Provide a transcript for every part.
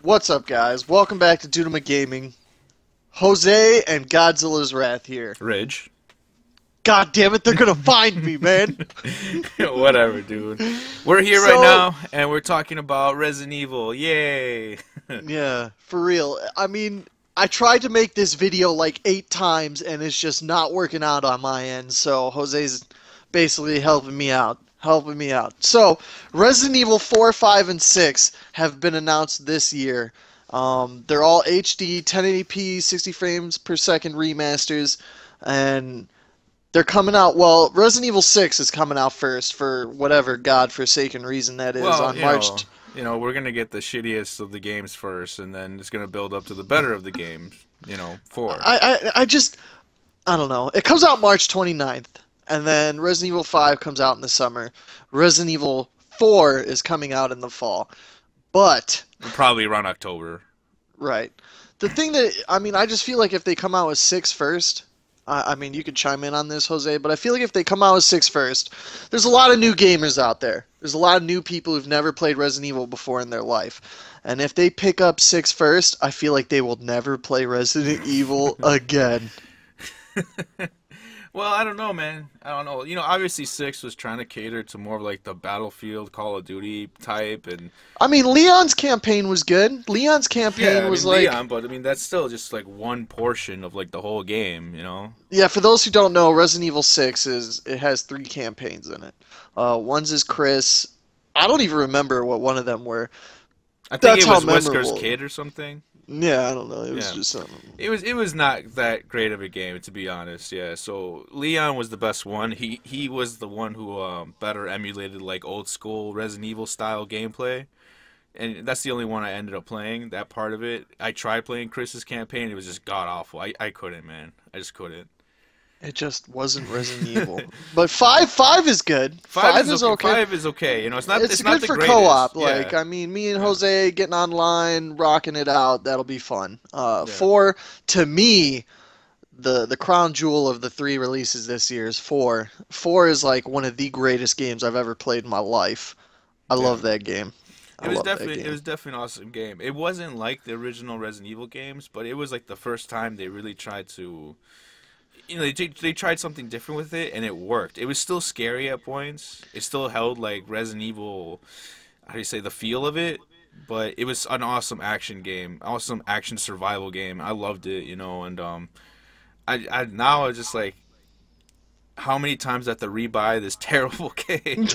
What's up, guys? Welcome back to Dudema Gaming. Jose and Godzilla's Wrath here. Ridge. God damn it, they're gonna find me, man. Whatever, dude. We're here right So, now, and we're talking about Resident Evil. Yay! yeah, for real. I mean, I tried to make this video like 8 times, and it's just not working out on my end. So Jose's basically helping me out. So, Resident Evil 4, 5, and 6 have been announced this year. They're all HD, 1080p, 60 frames per second remasters, and they're coming out. Well, Resident Evil 6 is coming out first for whatever godforsaken reason that is Well, on March. we're gonna get the shittiest of the games first, and then it's gonna build up to the better of the games. Four. I don't know. It comes out March 29th, and then Resident Evil 5 comes out in the summer. Resident Evil 4 is coming out in the fall. But Probably around October. right. The thing that, I mean, I just feel like if they come out with 6 first, I mean, you could chime in on this, Jose, but I feel like if they come out with 6 first, there's a lot of new gamers out there. There's a lot of new people who've never played Resident Evil before in their life. And if they pick up 6 first, I feel like they will never play Resident Evil again. Well, I don't know, man. I don't know. Obviously six was trying to cater to more of like the Battlefield, Call of Duty type, and I mean, Leon's campaign was good. Leon's yeah, campaign I was mean like, Leon, but I mean that's still just like one portion of like the whole game. yeah, for those who don't know, Resident Evil 6 it has 3 campaigns in it. One's is Chris. I don't even remember what one of them were. I think That's it how was Wesker's memorable. kid or something. Yeah, I don't know. It was Yeah. just something. It was not that great of a game, to be honest. Yeah. So Leon was the best one. He was the one who better emulated like old school Resident Evil style gameplay, and that's the only one I ended up playing. That part of it, I tried playing Chris's campaign. It was just god awful. I couldn't, man. I just couldn't. It just wasn't Resident Evil. But five is good. Five Five is is okay. okay. Five is okay. It's It's not good the for greatest. co-op. Yeah. Like, I mean, me and Yeah. Jose getting online, rocking it out. That'll be fun. Yeah. Four, to me, the crown jewel of the 3 releases this year is 4. 4 is like one of the greatest games I've ever played in my life. I Yeah. love that game. I love that It game. was definitely an awesome game. It wasn't like the original Resident Evil games, but it was like the first time they really tried to, they tried something different with it, and it worked. It was still scary at points. It still held like Resident Evil, how do you say, the feel of it, but it was an awesome action game, awesome action survival game. I loved it, and I now I just like how many times I have to rebuy this terrible game.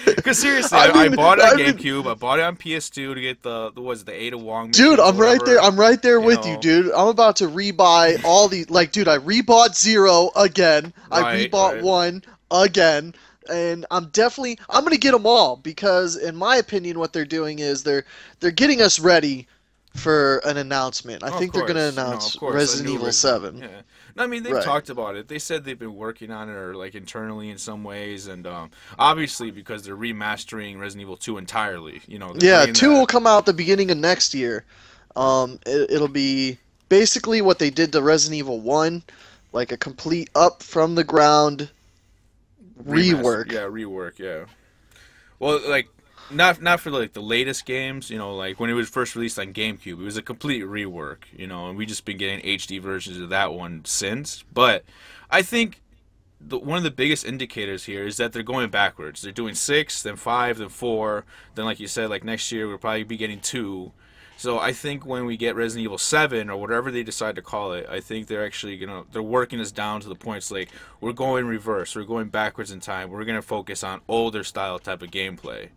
Because seriously, I bought it on I mean, GameCube, I bought it on PS2 to get the was it, the Ada Wong dude, missions or I'm right there. whatever. I'm right there You with you, know, dude. I'm about to rebuy all the like, dude. I rebought Zero again. I right, rebought right. one again, and I'm gonna get them all because, in my opinion, what they're doing is they're getting us ready for an announcement. I Oh, of think they're gonna course, no, of announce course, a Resident new Evil Resident. 7. Yeah, no, I mean they've Right. talked about it. They said they've been working on it, or like internally in some ways, and obviously because they're remastering Resident Evil 2 entirely. They're Yeah, bringing 2 will that. come out the beginning of next year. It'll be basically what they did to Resident Evil 1, like a complete up from the ground Remaster, rework. yeah, rework, yeah. Well, like not for like the latest games, like when it was first released on GameCube, it was a complete rework, and we just been getting HD versions of that one since. But I think one of the biggest indicators here is that they're going backwards. They're doing 6, then 5, then 4, then like you said, like next year we'll probably be getting 2. So I think when we get Resident Evil 7 or whatever they decide to call it, I think they're actually they're working us down to the points like we're going reverse, we're going backwards in time. We're gonna focus on older style type of gameplay.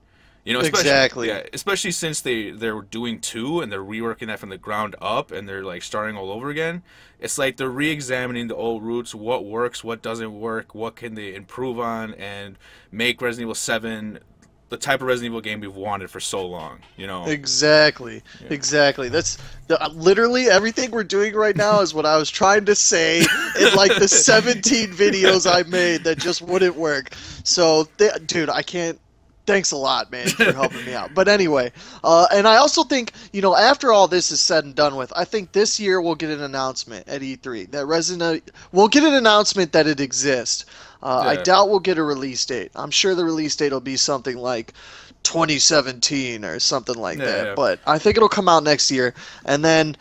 Especially Exactly. yeah, especially since they're doing 2 and they're reworking that from the ground up and they're like starting all over again. It's like they're re-examining the old roots, what works, what doesn't work, what can they improve on, and make Resident Evil 7 the type of Resident Evil game we've wanted for so long. Exactly. Yeah. Exactly. That's literally everything we're doing right now is what I was trying to say in like the 17 videos I made that just wouldn't work. So, dude, I can't. Thanks a lot, man, for helping me out. But anyway, and I also think, after all this is said and done with, I think this year we'll get an announcement at E3 that we'll get an announcement that it exists. I Yeah. doubt we'll get a release date. I'm sure the release date will be something like 2017 or something like Yeah, that. yeah. But I think it'll come out next year. And then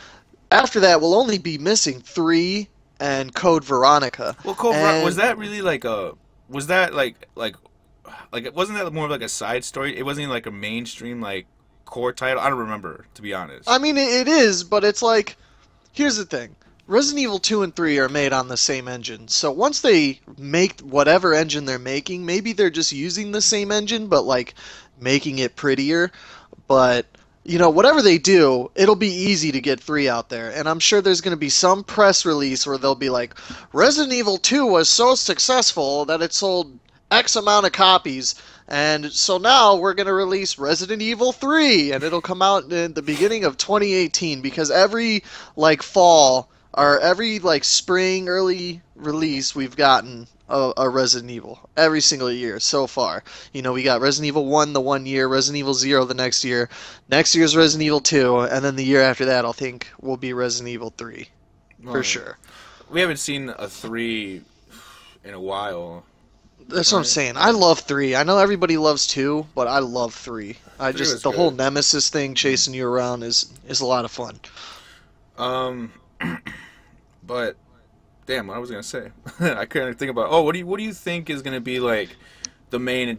after that, we'll only be missing 3 and Code Veronica. Well, Code was And that really like a was that like it wasn't that more of like a side story? It wasn't even like a mainstream like core title. I don't remember, to be honest. I mean, it is, but it's like, here's the thing. Resident Evil 2 and 3 are made on the same engine. So once they make whatever engine they're making, maybe they're just using the same engine, but like making it prettier. But, whatever they do, it'll be easy to get 3 out there. And I'm sure there's going to be some press release where they'll be like, Resident Evil 2 was so successful that it sold X amount of copies. And so now we're going to release Resident Evil 3, and it'll come out in the beginning of 2018 because every like fall or every like spring early release we've gotten a Resident Evil every single year so far. We got Resident Evil 1 the one year, Resident Evil 0 the next year. Next year's Resident Evil 2, and then the year after that I think will be Resident Evil 3 for Well, sure. we haven't seen a 3 in a while, That's what I'm right? saying. I love 3. I know everybody loves 2, but I love 3. I 3 just was the whole good. Nemesis thing chasing you around is a lot of fun. Um, but damn, what I was gonna say, I couldn't think about. Oh, what do you think is gonna be like the main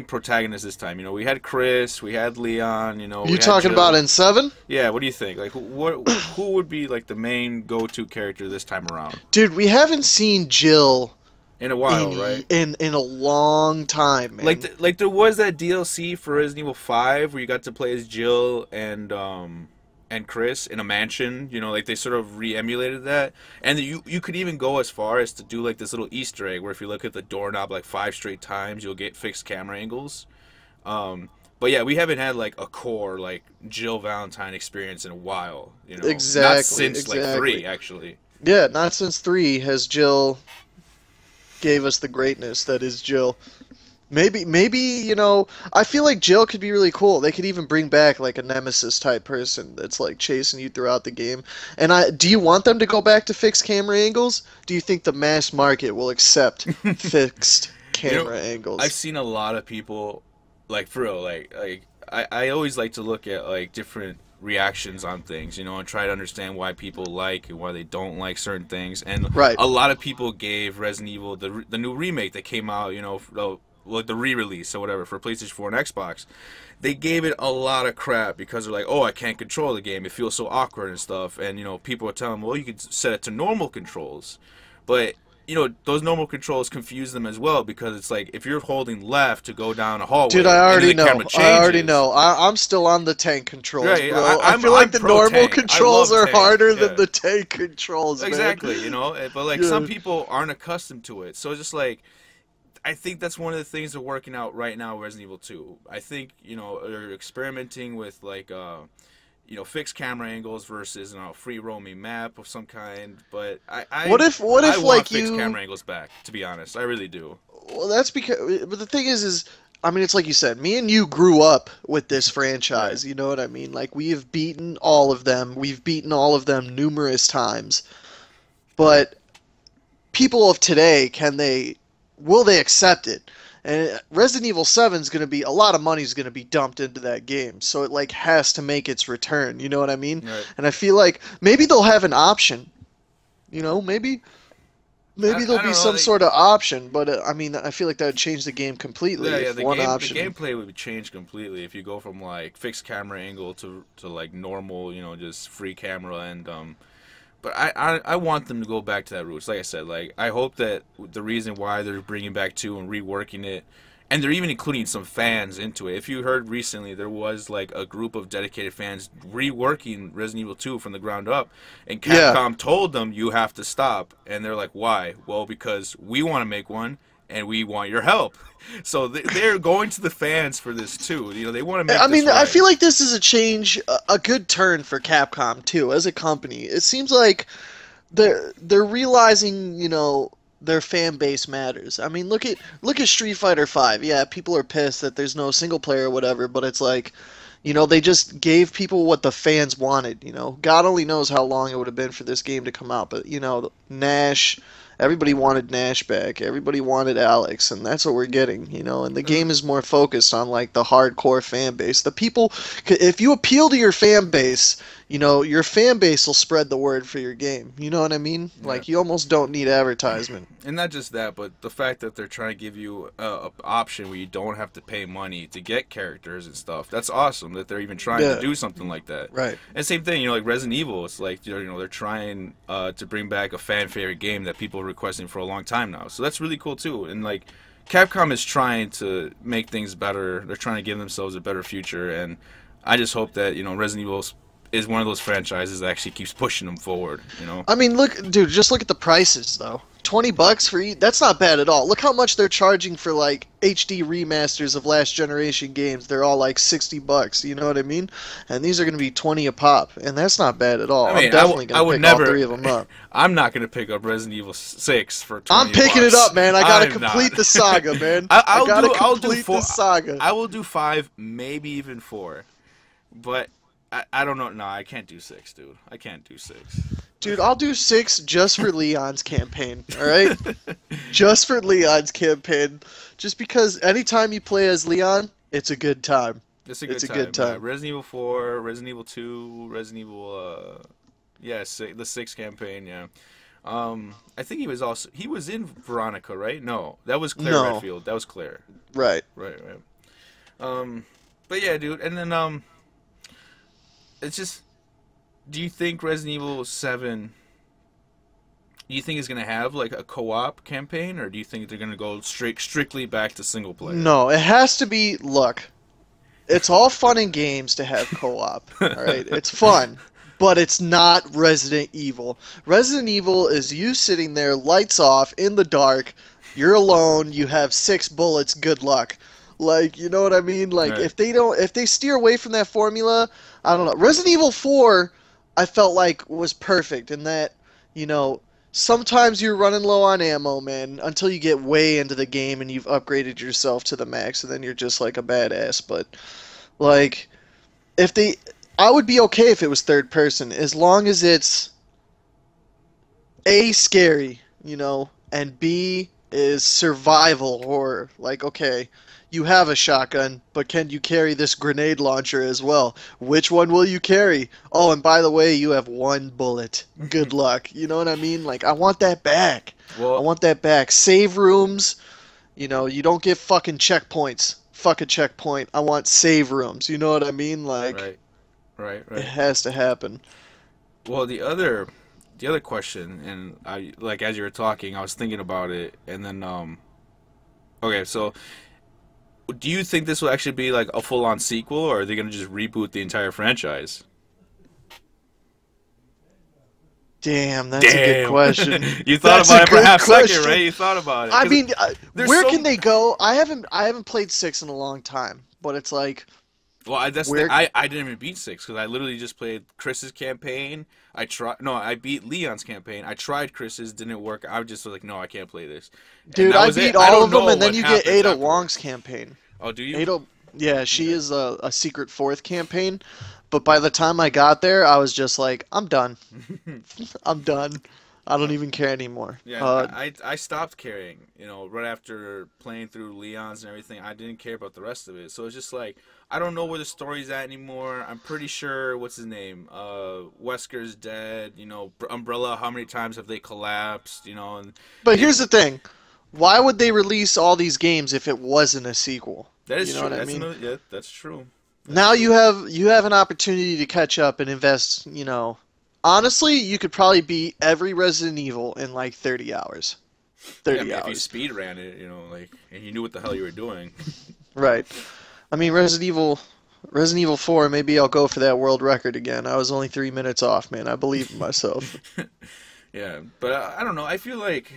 protagonist this time? We had Chris, we had Leon, You we had talking about Jill. in 7? Yeah, what do you think? Like, who would be like the main go-to character this time around? Dude, we haven't seen Jill In a while, right? in a long time, Like, man. like there was that DLC for Resident Evil 5 where you got to play as Jill and Chris in a mansion. Like they sort of re-emulated that, and you could even go as far as to do like this little Easter egg where if you look at the doorknob like 5 straight times, you'll get fixed camera angles. But yeah, we haven't had like a core like Jill Valentine experience in a while. Not Exactly, since like exactly. 3 actually. Yeah, not since 3 has Jill gave us the greatness that is Jill. Maybe, I feel like Jill could be really cool. They could even bring back like a Nemesis type person that's like chasing you throughout the game. And do you want them to go back to fixed camera angles? Do you think the mass market will accept fixed You know, camera I've angles? seen a lot of people, like for real, like I always like to look at like different reactions on things, and try to understand why people like and why they don't like certain things. And Right. a lot of people gave Resident Evil the new remake that came out, like the re-release or whatever for PlayStation 4 and Xbox. They gave it a lot of crap because they're like, oh, I can't control the game. It feels so awkward and stuff. And people are telling them, well, you could set it to normal controls, but those normal controls confuse them as well because it's like if you're holding left to go down a Dude, hallway I and then already the know. camera I already changes. know. I'm still on the tank controls, Right, bro. I I'm feel like I'm the pro normal tank. I love controls are tank. harder than Yeah, the tank controls, man. exactly. But like Yeah. some people aren't accustomed to it, so it's just like I think that's one of the things they're working out right now with Resident Evil 2. I think they're experimenting with like fixed camera angles versus free roaming map of some kind. But What I if want like fixed you? camera angles back. To be honest, I really do. Well, that's because. But the thing is, I mean, it's like you said. Me and you grew up with this Right. franchise. You know what I mean? Like we have beaten all of them. We've beaten all of them numerous times. But people of today, will they accept it? And Resident Evil 7 is going to be a lot of money is going to be dumped into that game, so it like has to make its return. You know what I mean? Right. And I feel like maybe they'll have an option. Maybe I there'll don't be know. some sort of option, but I mean, I feel like that would change the game completely Yeah. if one The option. gameplay would change completely if you go from like fixed camera angle to like normal, just free camera and. But I want them to go back to that roots. Like I said, like I hope that the reason why they're bringing back 2 and reworking it, and they're even including some fans into it. If you heard recently, there was like a group of dedicated fans reworking Resident Evil 2 from the ground up, and Yeah. Capcom told them you have to stop, and they're like, why? Well, because we want to make one. And we want your help, so they're going to the fans for this too. They want to make I this mean, I right. feel like this is a change, a good turn for Capcom too, as a company. It seems like they're realizing, their fan base matters. I mean, look at Street Fighter 5. Yeah, people are pissed that there's no single player or whatever, but it's like, they just gave people what the fans wanted. God only knows how long it would have been for this game to come out, but Nash Everybody wanted Nash back. Everybody wanted Alex, and that's what we're getting, you know. And the game is more focused on like the hardcore fan base. The people, if you appeal to your fan base, you know, your fan base will spread the word for your game. You know what I mean? Yeah. Like you almost don't need advertisement. And not just that, but the fact that they're trying to give you a option where you don't have to pay money to get characters and stuff. That's awesome that they're even trying Yeah, to do something like that. right. And same thing, you know, like Resident Evil. It's like you know they're trying to bring back a fan favorite game that people are requesting for a long time now. So that's really cool too. And like Capcom is trying to make things better. They're trying to give themselves a better future. And I just hope that you know Resident Evil is one of those franchises that actually keeps pushing them forward. You know. I mean, look, dude, just look at the prices though. $20 for each. That's not bad at all. Look how much they're charging for like HD remasters of last generation games. They're all like $60. You know what I mean? And these are going to be 20 a pop, and that's not bad at all. I mean, I'm definitely I going to would pick never. all three of them up. I'm not gonna pick up Resident Evil 6 for 20 I'm picking it bucks. up, man. I gotta I'm complete not. the saga, man. I'll I gotta I'll do complete four. the saga. I will do 5, maybe even 4, but I don't know. No, I can't do 6, dude. I can't do 6. Dude, I'll do 6 just for Leon's campaign, alright? Just for Leon's campaign. Just because anytime you play as Leon, it's a good time. It's a good It's a time. good time. Resident Evil 4, Resident Evil 2, Resident Evil yeah, the 6 campaign. Yeah. I think he was in Veronica, right? No, that was Claire No. Redfield. That was Claire. Right. Right. But yeah, dude. And then it's just. Do you think Resident Evil 7? Do you think it's gonna have like a co-op campaign, or do you think they're gonna go strictly back to single player? No, it has to be. Look, it's all fun and games to have co-op. All right, it's fun, but it's not Resident Evil. Resident Evil is you sitting there, lights off, in the dark. You're alone. You have 6 bullets. Good luck. Like, you know what I mean? Like, Right. if they steer away from that formula, I don't know. Resident Evil 4, I felt like was perfect in that, you know, sometimes you're running low on ammo, man, until you get way into the game and you've upgraded yourself to the max, and then you're just like a badass. But like, if they, I would be okay if it was third person, as long as it's A, scary, you know, and B is survival horror. Like, okay, you have a shotgun, but can you carry this grenade launcher as well? Which one will you carry? Oh, and by the way, you have 1 bullet. Good luck. You know what I mean? Like, I want that back. I Well, want that back. Save rooms, you know, you don't get fucking checkpoints. Fuck a checkpoint. I want save rooms. You know what I mean? Like, right, right, it right. has to happen. Well, the other question, and I like as you were talking, I was thinking about it, and then okay, so do you think this will actually be like a full-on sequel, or are they gonna just reboot the entire franchise? Damn, that's a good question. You thought That's a about it for a good half second, question. right? You thought about it. I 'Cause mean, there's where so can they go? I haven't played 6 in a long time, but it's like, well, that's where? I didn't even beat 6 because I literally just played Chris's campaign. I beat Leon's campaign. I tried Chris's, didn't work. I was just like, no, I can't play this. And Dude, that I was beat it. I all don't of them, know and then what you get happens Ada afterwards. Wong's campaign. Oh, do you? Ada, yeah, she is a secret 4th campaign, but by the time I got there, I was just like, I'm done. I'm done. I don't even care anymore. Yeah, I stopped caring. You know, right after playing through Leon's and everything, I didn't care about the rest of it. So it's just like I don't know where the story's at anymore. I'm pretty sure what's his name, Wesker's dead. You know, Umbrella. How many times have they collapsed? You know, and But here's the thing. Why would they release all these games if it wasn't a sequel? that is You know true. what I That's mean? yeah, that's true. Now you have an opportunity to catch up and invest, you know. Honestly, you could probably beat every Resident Evil in like 30 hours. Yeah, I 30 mean, if you hours. speed ran it, you know, like, and you knew what the hell you were doing. Right. I mean, Resident Evil 4, maybe I'll go for that world record again. I was only 3 minutes off, man. I believe in myself. Yeah, but I don't know. I feel like,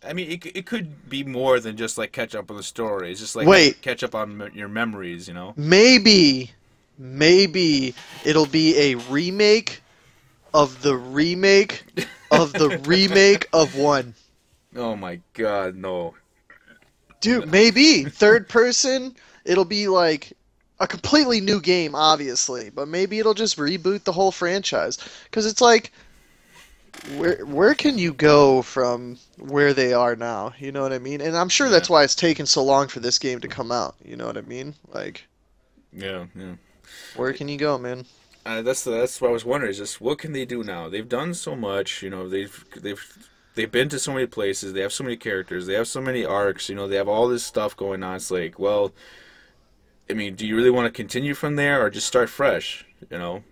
I mean, it could be more than just like catch up on the story. It's just like Wait. catch up on your memories, you know. Maybe it'll be a remake of the remake of the remake of 1. Oh my God, no. Dude, maybe third person, it'll be like a completely new game, obviously, but maybe it'll just reboot the whole franchise. Because it's like, where can you go from where they are now? You know what I mean? And I'm sure Yeah, that's why it's taken so long for this game to come out. You know what I mean? Like, yeah, yeah. where can you go, man? That's what I was wondering. Is just what can they do now? They've done so much. You know, they've been to so many places. They have so many characters. They have so many arcs. You know, they have all this stuff going on. It's like, well, I mean, do you really want to continue from there or just start fresh? You know?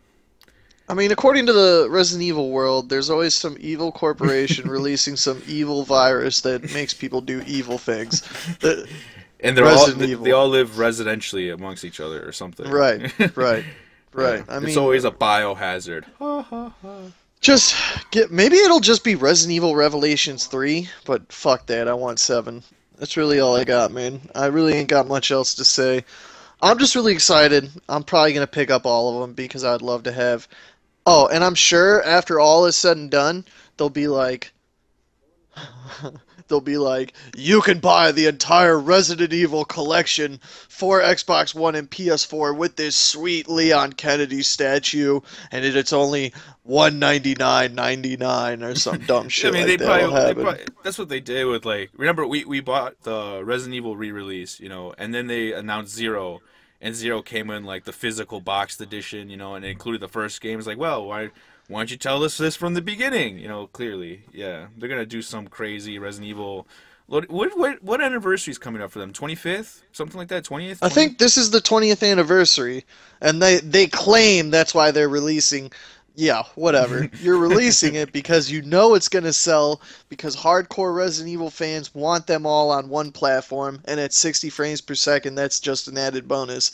I mean, according to the Resident Evil world, there's always some evil corporation releasing some evil virus that makes people do evil things. The And Resident they Evil. all live residentially amongst each other or something. Right, right, Yeah, right. I it's mean, always a biohazard. Ha ha ha. just get maybe it'll just be Resident Evil Revelations 3, but fuck that. I want 7. That's really all I got, man. I really ain't got much else to say. I'm just really excited. I'm probably gonna pick up all of them because I'd love to have. Oh, and I'm sure after all is said and done, they'll be like, they'll be like, you can buy the entire Resident Evil collection for Xbox One and PS4 with this sweet Leon Kennedy statue, and it's only $199.99 or some dumb I shit mean, like that'll they happen. probably that's what they did with like. Remember, we bought the Resident Evil re-release, you know, and then they announced Zero, and Zero came in like the physical boxed edition, you know, and it included the first game. It's like, well, why don't you tell us this from the beginning? You know, clearly, yeah, they're gonna do some crazy Resident Evil. What anniversary is coming up for them? 25th, something like that. 20th, I 20th. think this is the 20th anniversary, and they claim that's why they're releasing. Yeah, whatever. You're releasing it because you know it's gonna sell because hardcore Resident Evil fans want them all on one platform, and at 60 frames per second, that's just an added bonus.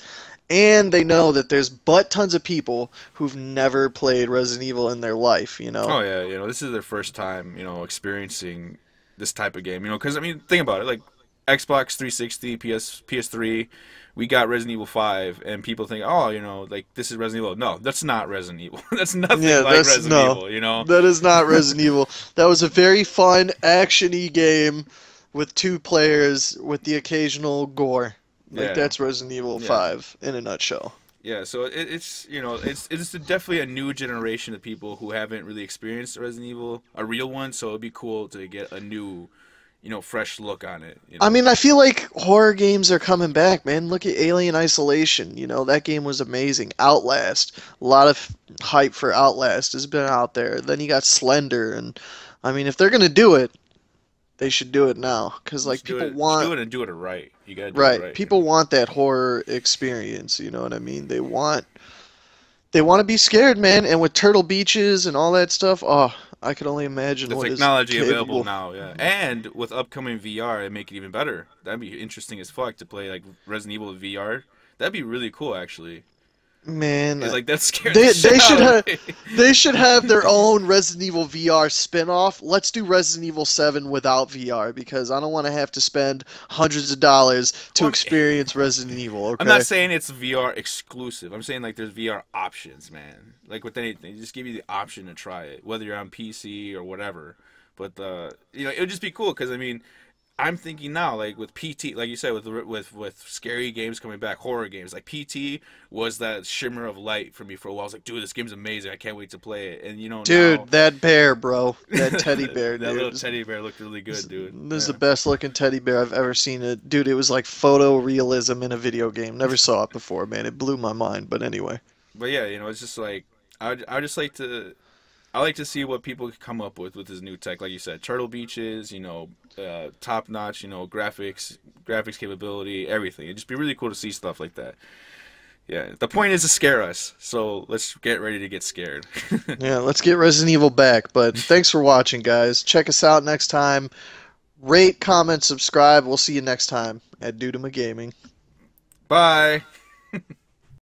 And they know that there's but tons of people who've never played Resident Evil in their life, you know? Oh yeah, you know, this is their first time, you know, experiencing this type of game. You know, because I mean, think about it. Like Xbox 360, PS3, we got Resident Evil 5, and people think, oh, you know, like this is Resident Evil. No, that's not Resident Evil. That's nothing Yeah, like that's Resident no. Evil. You know? That is not Resident Evil. That was a very fun action-y game with two players with the occasional gore. Like Yeah, that's Resident Evil yeah, 5 in a nutshell. yeah. So it's you know it's definitely a new generation of people who haven't really experienced Resident Evil, a real one. So it'd be cool to get a new, you know, fresh look on it. You I know? mean, I feel like horror games are coming back, man. Look at Alien Isolation. You know, that game was amazing. Outlast. A lot of hype for Outlast has been out there. Then you got Slender and I mean, if they're going to do it, they should do it now cuz like people Just do want it and do it right. You gotta do it right. right. You People know? want that horror experience, you know what I mean? They want to be scared, man, and with Turtle Beaches and all that stuff, oh, I could only imagine The what is technology available capable. now, yeah, and with upcoming VR, it make it even better. That'd be interesting as fuck to play like Resident Evil with VR. That'd be really cool, actually. Man, Cause like that scared the they shit they should out of have me. they should have their own Resident Evil VR spin-off. Let's do Resident Evil 7 without VR because I don't want to have to spend hundreds of dollars to Well, experience Resident Evil, I'm not okay? saying it's VR exclusive. I'm saying like there's VR options, man. Like with anything, just give you the option to try it, whether you're on PC or whatever. But you know, it would just be cool because I mean, I'm thinking now, like with PT, like you said, with scary games coming back, horror games, like PT was that shimmer of light for me for a while. I was like, dude, this game's amazing. I can't wait to play it. And you know now, Dude, that bear, bro. That teddy bear, that little dude. teddy bear looked really This, good, dude. this is the Yeah, best looking teddy bear I've ever seen. It, dude, it was like photorealism in a video game. Never saw it before, man. It blew my mind. But anyway, but yeah, you know, it's just like I just like to. I like to see what people come up with this new tech, like you said, Turtle Beaches, you know, top notch, you know, graphics capability, everything. It'd just be really cool to see stuff like that. Yeah, the point is to scare us, so let's get ready to get scared. yeah, let's get Resident Evil back. But thanks for watching, guys. Check us out next time. Rate, comment, subscribe. We'll see you next time at Dudema Gaming. Bye.